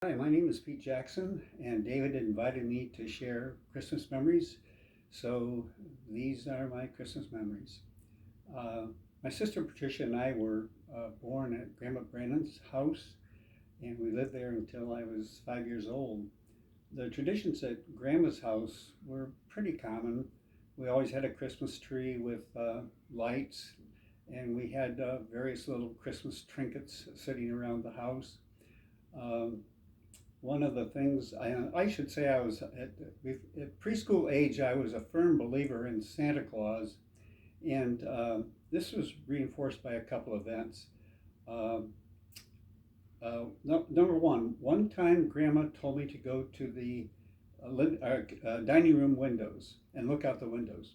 Hi, my name is Pete Jackson, and David invited me to share Christmas memories. So these are my Christmas memories. Uh, my sister Patricia and I were born at Grandma Brandon's house, and we lived there until I was 5 years old. The traditions at Grandma's house were pretty common. We always had a Christmas tree with lights, and we had various little Christmas trinkets sitting around the house. Um, One of the things I should say I was at preschool age, I was a firm believer in Santa Claus, and this was reinforced by a couple events. Uh, no, number one time Grandma told me to go to the dining room windows and look out the windows.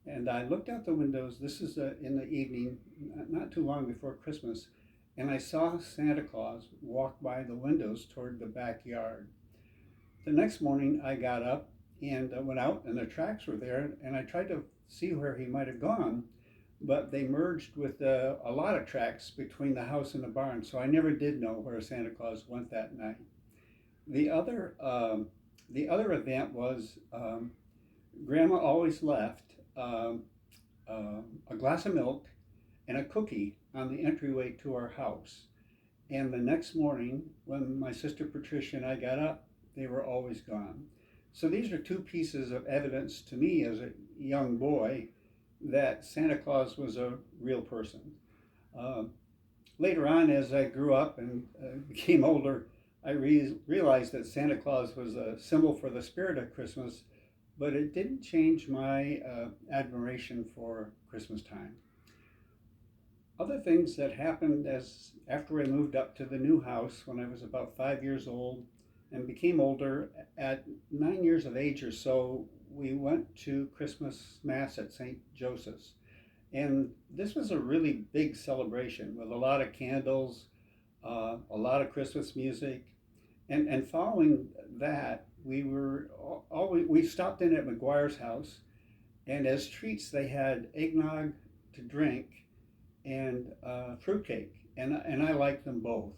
And I looked out the windows. This is in the evening, not too long before Christmas, and I saw Santa Claus walk by the windows toward the backyard. The next morning, I got up and went out, and the tracks were there, and I tried to see where he might have gone, but they merged with a lot of tracks between the house and the barn, so I never did know where Santa Claus went that night. The other, um, the other event was Grandma always left a glass of milk and a cookie on the entryway to our house. And the next morning, when my sister Patricia and I got up, they were always gone. So these are two pieces of evidence to me as a young boy that Santa Claus was a real person. Uh, Later on, as I grew up and became older, I realized that Santa Claus was a symbol for the spirit of Christmas, but it didn't change my admiration for Christmas time. Other things that happened as after I moved up to the new house when I was about 5 years old and became older, at 9 years of age or so, we went to Christmas Mass at St. Joseph's. And this was a really big celebration with a lot of candles, a lot of Christmas music. And following that, we stopped in at McGuire's house, and as treats, they had eggnog to drink and fruitcake, and I like them both.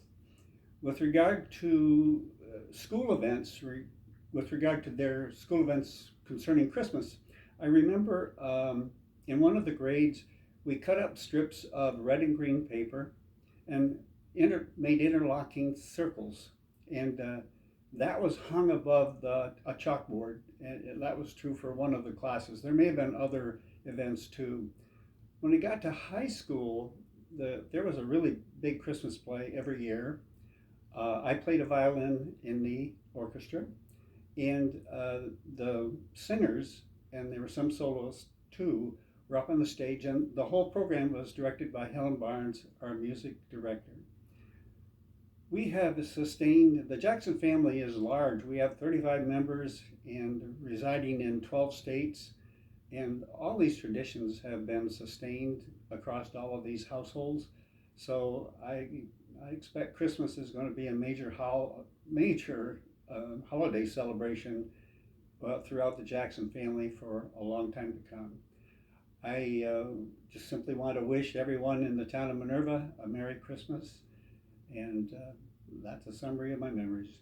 With regard to school events, with regard to their school events concerning Christmas, I remember in one of the grades we cut up strips of red and green paper and made interlocking circles, and that was hung above a chalkboard, and that was true for one of the classes. There may have been other events too. When we got to high school, there was a really big Christmas play every year. I played a violin in the orchestra, and the singers, and there were some soloists too, were up on the stage, and the whole program was directed by Helen Barnes, our music director. We have sustained, the Jackson family is large. We have 35 members and residing in 12 states. And all these traditions have been sustained across all of these households. So I expect Christmas is going to be a major holiday celebration throughout the Jackson family for a long time to come. I just simply want to wish everyone in the town of Minerva a Merry Christmas, and that's a summary of my memories.